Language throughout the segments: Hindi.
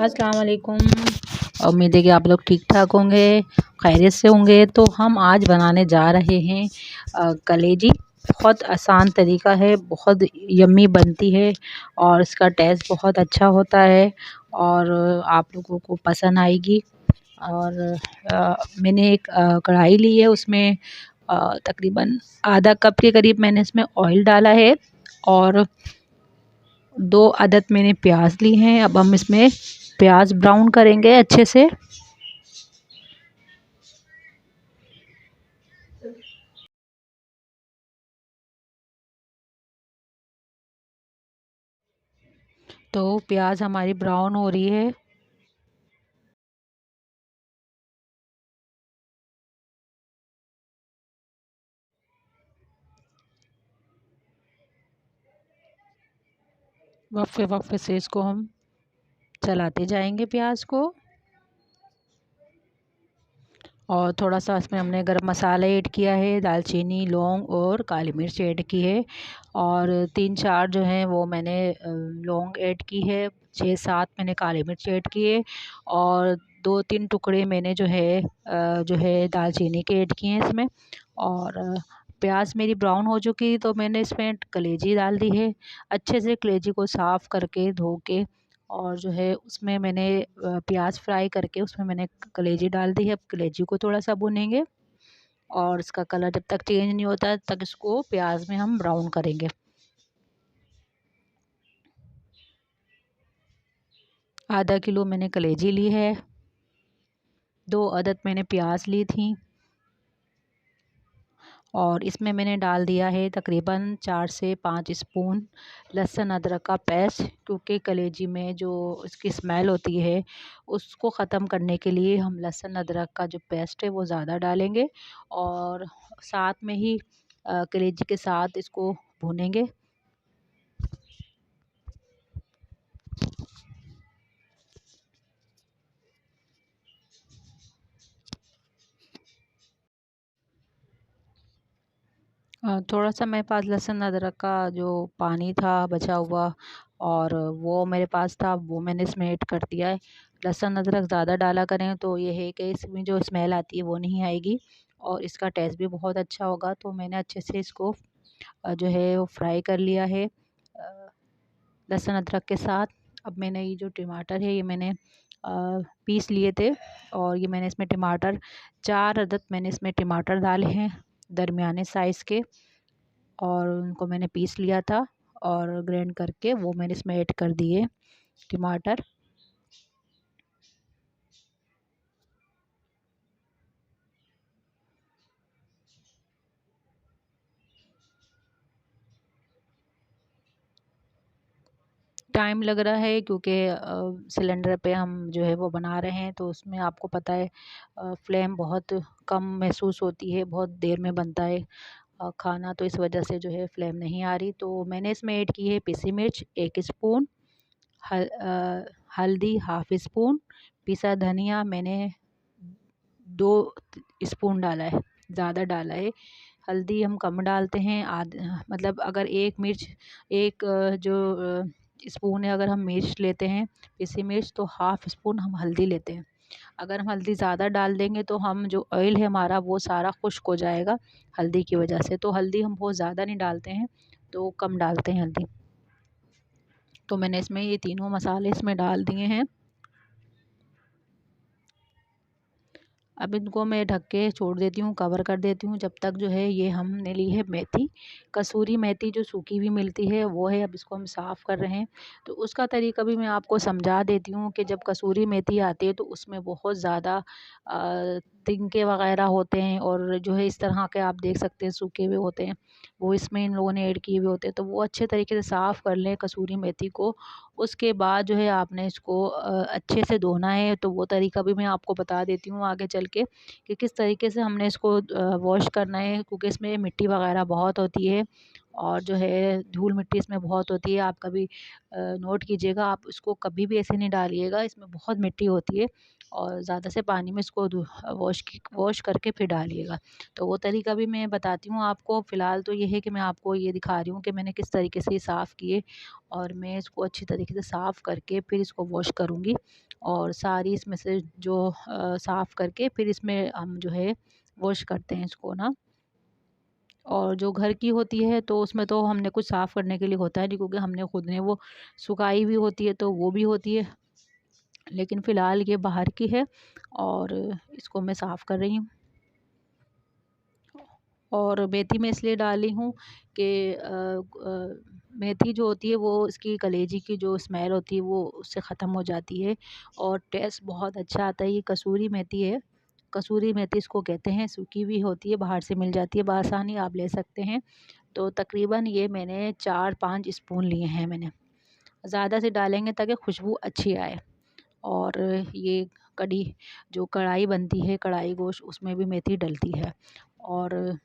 अस्सलाम वालेकुम। उम्मीद है कि आप लोग ठीक ठाक होंगे, खैरियत से होंगे। तो हम आज बनाने जा रहे हैं कलेजी। बहुत आसान तरीका है, बहुत यम्मी बनती है और इसका टेस्ट बहुत अच्छा होता है और आप लोगों को पसंद आएगी। और मैंने एक कढ़ाई ली है, उसमें तकरीबन आधा कप के करीब मैंने इसमें ऑयल डाला है और 2 अदद मैंने प्याज ली हैं। अब हम इसमें प्याज ब्राउन करेंगे अच्छे से। तो प्याज हमारी ब्राउन हो रही है। वक्फे वक्फे से इसको हम चलाते जाएंगे प्याज को। और थोड़ा सा इसमें हमने गरम मसाला ऐड किया है, दालचीनी, लौंग और काली मिर्च ऐड की है। और 3-4 जो हैं वो मैंने लौंग ऐड की है, 6-7 मैंने काली मिर्च ऐड की है और 2-3 टुकड़े मैंने जो है दालचीनी के ऐड किए हैं इसमें। और प्याज मेरी ब्राउन हो चुकी तो मैंने इसमें कलेजी डाल दी है। अच्छे से कलेजी को साफ़ करके धो के और जो है उसमें मैंने प्याज फ्राई करके उसमें मैंने कलेजी डाल दी है। अब कलेजी को थोड़ा सा भूनेंगे और इसका कलर जब तक चेंज नहीं होता तब तक इसको प्याज में हम ब्राउन करेंगे। आधा किलो मैंने कलेजी ली है, 2 अदद मैंने प्याज ली थी और इसमें मैंने डाल दिया है तकरीबन 4 से 5 स्पून लहसुन अदरक का पेस्ट, क्योंकि कलेजी में जो इसकी स्मेल होती है उसको ख़त्म करने के लिए हम लहसुन अदरक का जो पेस्ट है वो ज़्यादा डालेंगे और साथ में ही कलेजी के साथ इसको भूनेंगे। थोड़ा सा मेरे पास लहसुन अदरक का जो पानी था बचा हुआ और वो मेरे पास था, वो मैंने इसमें ऐड कर दिया है। लहसुन अदरक ज़्यादा डाला करें तो ये है कि इसमें जो स्मेल आती है वो नहीं आएगी और इसका टेस्ट भी बहुत अच्छा होगा। तो मैंने अच्छे से इसको जो है वो फ्राई कर लिया है लहसुन अदरक के साथ। अब मैंने ये जो टमाटर है ये मैंने पीस लिए थे और ये मैंने इसमें टमाटर 4 अदद मैंने इसमें टमाटर डाले हैं दरमियाने साइज़ के और उनको मैंने पीस लिया था और ग्राइंड करके वो मैंने इसमें ऐड कर दिए टमाटर। टाइम लग रहा है क्योंकि सिलेंडर पे हम जो है वो बना रहे हैं, तो उसमें आपको पता है फ्लेम बहुत कम महसूस होती है, बहुत देर में बनता है खाना, तो इस वजह से जो है फ्लेम नहीं आ रही। तो मैंने इसमें ऐड की है पिसी मिर्च 1 स्पून, हल्दी हाफ़ स्पून, पिसा धनिया मैंने 2 स्पून डाला है, ज़्यादा डाला है। हल्दी हम कम डालते हैं, मतलब अगर 1 मिर्च 1 जो स्पून है, अगर हम मिर्च लेते हैं पिसी मिर्च तो हाफ़ स्पून हम हल्दी लेते हैं। अगर हम हल्दी ज़्यादा डाल देंगे तो हम जो ऑयल है हमारा वो सारा खुश्क हो जाएगा हल्दी की वजह से, तो हल्दी हम बहुत ज़्यादा नहीं डालते हैं, तो कम डालते हैं हल्दी। तो मैंने इसमें ये तीनों मसाले इसमें डाल दिए हैं। अब इनको मैं ढक के छोड़ देती हूँ, कवर कर देती हूँ जब तक जो है ये हमने ली है मेथी, कसूरी मेथी जो सूखी भी मिलती है वो है। अब इसको हम साफ़ कर रहे हैं, तो उसका तरीका भी मैं आपको समझा देती हूँ कि जब कसूरी मेथी आती है तो उसमें बहुत ज़्यादा तिनके वगैरह होते हैं और जो है इस तरह के आप देख सकते हैं सूखे हुए होते हैं, वो इसमें इन लोगों ने ऐड किए हुए होते हैं। तो वो अच्छे तरीके से साफ़ कर लें कसूरी मेथी को। उसके बाद जो है आपने इसको अच्छे से धोना है, तो वो तरीका भी मैं आपको बता देती हूँ आगे चल के कि किस तरीके से हमने इसको वॉश करना है, क्योंकि इसमें मिट्टी वगैरह बहुत होती है और जो है धूल मिट्टी इसमें बहुत होती है। आप कभी नोट कीजिएगा, आप इसको कभी भी ऐसे नहीं डालिएगा, इसमें बहुत मिट्टी होती है और ज़्यादा से पानी में इसको वॉश करके फिर डालिएगा। तो वो तरीका भी मैं बताती हूँ आपको। फ़िलहाल तो ये है कि मैं आपको ये दिखा रही हूँ कि मैंने किस तरीके से ये साफ़ किए, और मैं इसको अच्छी तरीके से साफ़ करके फिर इसको वॉश करूँगी, और सारी इसमें से जो साफ़ करके फिर इसमें हम जो है वॉश करते हैं इसको ना। और जो घर की होती है तो उसमें तो हमने कुछ साफ़ करने के लिए होता है नहीं, क्योंकि हमने खुद ने वो सुखाई हुई होती है तो वो भी होती है। लेकिन फ़िलहाल ये बाहर की है और इसको मैं साफ़ कर रही हूँ। और मेथी मैं इसलिए डाली हूँ कि मेथी जो होती है वो इसकी कलेजी की जो स्मेल होती है वो उससे ख़त्म हो जाती है और टेस्ट बहुत अच्छा आता है। ये कसूरी मेथी है, कसूरी मेथी इसको कहते हैं, सूखी भी होती है, बाहर से मिल जाती है बआसानी, आप ले सकते हैं। तो तकरीबन ये मैंने 4-5 स्पून लिए हैं मैंने। ज़्यादा से डालेंगे ताकि खुशबू अच्छी आए। और ये कढ़ी जो कढ़ाई बनती है, कढ़ाई गोश्त, उसमें भी मेथी डलती है और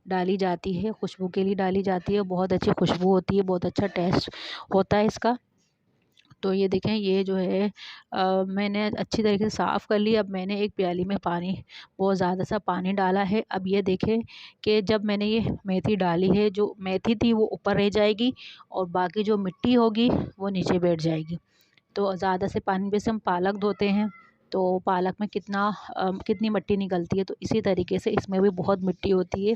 डाली जाती है, खुशबू के लिए डाली जाती है। बहुत अच्छी खुशबू होती है, बहुत अच्छा टेस्ट होता है इसका। तो ये देखें, ये जो है मैंने अच्छी तरीके से साफ़ कर लिया। अब मैंने एक प्याली में पानी, बहुत ज़्यादा सा पानी डाला है। अब ये देखें कि जब मैंने ये मेथी डाली है, जो मेथी थी वो ऊपर रह जाएगी और बाकी जो मिट्टी होगी वो नीचे बैठ जाएगी। तो ज़्यादा से पानी, जैसे हम पालक धोते हैं तो पालक में कितनी मिट्टी निकलती है, तो इसी तरीके से इसमें भी बहुत मिट्टी होती है।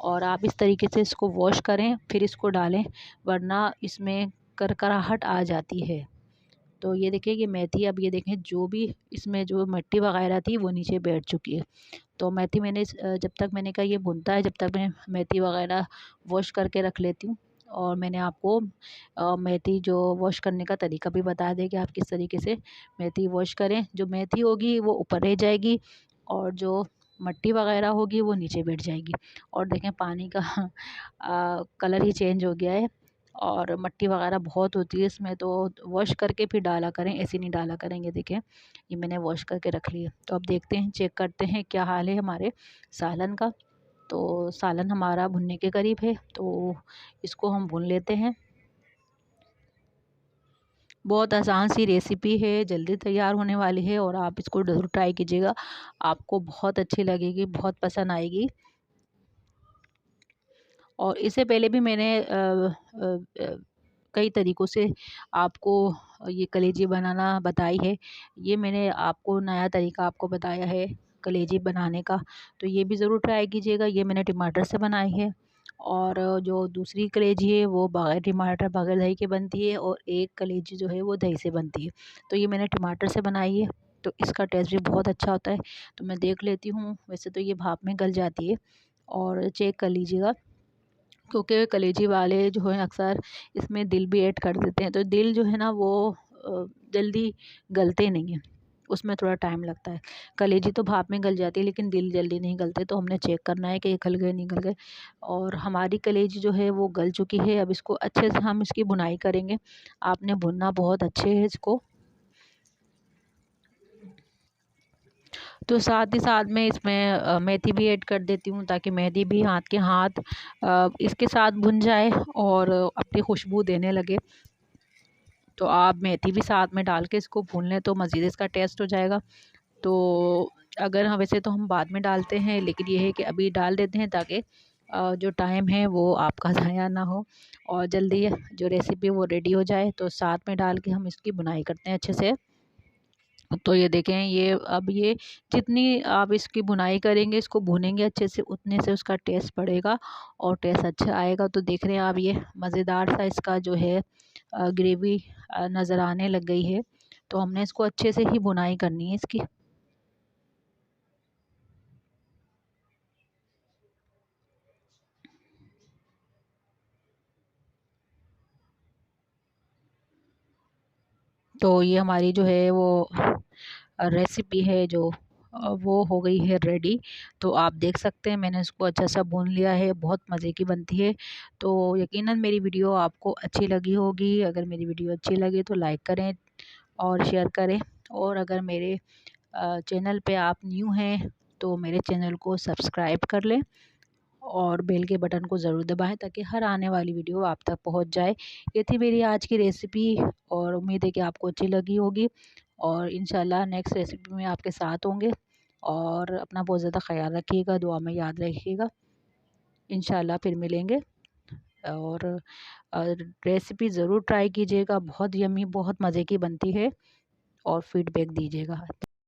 और आप इस तरीके से इसको वॉश करें फिर इसको डालें, वरना इसमें करकराहट आ जाती है। तो ये देखिए ये मेथी, अब ये देखें जो भी इसमें जो मिट्टी वगैरह थी वो नीचे बैठ चुकी है। तो मेथी मैंने जब तक मैंने कहा ये भुनता है, जब तक मैं मेथी वगैरह वॉश करके रख लेती हूँ। और मैंने आपको मेथी जो वॉश करने का तरीका भी बता दें कि आप किस तरीके से मेथी वॉश करें। जो मेथी होगी वो ऊपर रह जाएगी और जो मिट्टी वगैरह होगी वो नीचे बैठ जाएगी। और देखें पानी का कलर ही चेंज हो गया है और मिट्टी वगैरह बहुत होती है इसमें, तो वॉश करके फिर डाला करें, ऐसे नहीं डाला करें। ये देखें, ये मैंने वॉश करके रख लिया। तो अब देखते हैं, चेक करते हैं क्या हाल है हमारे सालन का। तो सालन हमारा भुनने के करीब है, तो इसको हम भून लेते हैं। बहुत आसान सी रेसिपी है, जल्दी तैयार होने वाली है और आप इसको ज़रूर ट्राई कीजिएगा। आपको बहुत अच्छी लगेगी, बहुत पसंद आएगी। और इससे पहले भी मैंने कई तरीक़ों से आपको ये कलेजी बनाना बताई है। ये मैंने आपको नया तरीका आपको बताया है कलेजी बनाने का, तो ये भी ज़रूर ट्राई कीजिएगा। ये मैंने टमाटर से बनाई है और जो दूसरी कलेजी है वो बगैर टमाटर, बगैर दही की बनती है, और एक कलेजी जो है वो दही से बनती है। तो ये मैंने टमाटर से बनाई है, तो इसका टेस्ट भी बहुत अच्छा होता है। तो मैं देख लेती हूँ, वैसे तो ये भाप में गल जाती है, और चेक कर लीजिएगा, क्योंकि कलेजी वाले जो हैं अक्सर इसमें दिल भी ऐड कर देते हैं, तो दिल जो है ना वो जल्दी गलते नहीं हैं, उसमें थोड़ा टाइम लगता है। कलेजी तो भाप में गल जाती है लेकिन दिल जल्दी नहीं गलते, तो हमने चेक करना है कि ये गल गए नहीं गल गए। और हमारी कलेजी जो है वो गल चुकी है। अब इसको अच्छे से हम इसकी भुनाई करेंगे। आपने भुनना बहुत अच्छे है इसको। तो साथ ही साथ में इसमें मेथी भी ऐड कर देती हूँ, ताकि मेथी भी हाथ के हाथ इसके साथ भुन जाए और अपनी खुशबू देने लगे। तो आप मेथी भी साथ में डाल के इसको भून लें तो मज़ीद इसका टेस्ट हो जाएगा। तो अगर हम, वैसे तो हम बाद में डालते हैं, लेकिन ये है कि अभी डाल देते हैं ताकि जो टाइम है वो आपका ज़ाया ना हो और जल्दी जो रेसिपी वो रेडी हो जाए। तो साथ में डाल के हम इसकी बुनाई करते हैं अच्छे से। तो ये देखें, ये अब ये जितनी आप इसकी बुनाई करेंगे, इसको भूनेंगे अच्छे से, उतने से उसका टेस्ट बढ़ेगा और टेस्ट अच्छा आएगा। तो देख रहे हैं आप, ये मज़ेदार सा इसका जो है ग्रेवी नज़र आने लग गई है। तो हमने इसको अच्छे से ही बुनाई करनी है इसकी। तो ये हमारी जो है वो रेसिपी है जो वो हो गई है रेडी। तो आप देख सकते हैं मैंने इसको अच्छा सा भून लिया है, बहुत मज़े की बनती है। तो यकीनन मेरी वीडियो आपको अच्छी लगी होगी। अगर मेरी वीडियो अच्छी लगे तो लाइक करें और शेयर करें, और अगर मेरे चैनल पे आप न्यू हैं तो मेरे चैनल को सब्सक्राइब कर लें और बेल के बटन को ज़रूर दबाएं ताकि हर आने वाली वीडियो आप तक पहुंच जाए। ये थी मेरी आज की रेसिपी और उम्मीद है कि आपको अच्छी लगी होगी और इंशाल्लाह नेक्स्ट रेसिपी में आपके साथ होंगे। और अपना बहुत ज़्यादा ख्याल रखिएगा, दुआ में याद रखिएगा। इंशाल्लाह फिर मिलेंगे और रेसिपी ज़रूर ट्राई कीजिएगा, बहुत यम्मी बहुत मज़े की बनती है और फीडबैक दीजिएगा।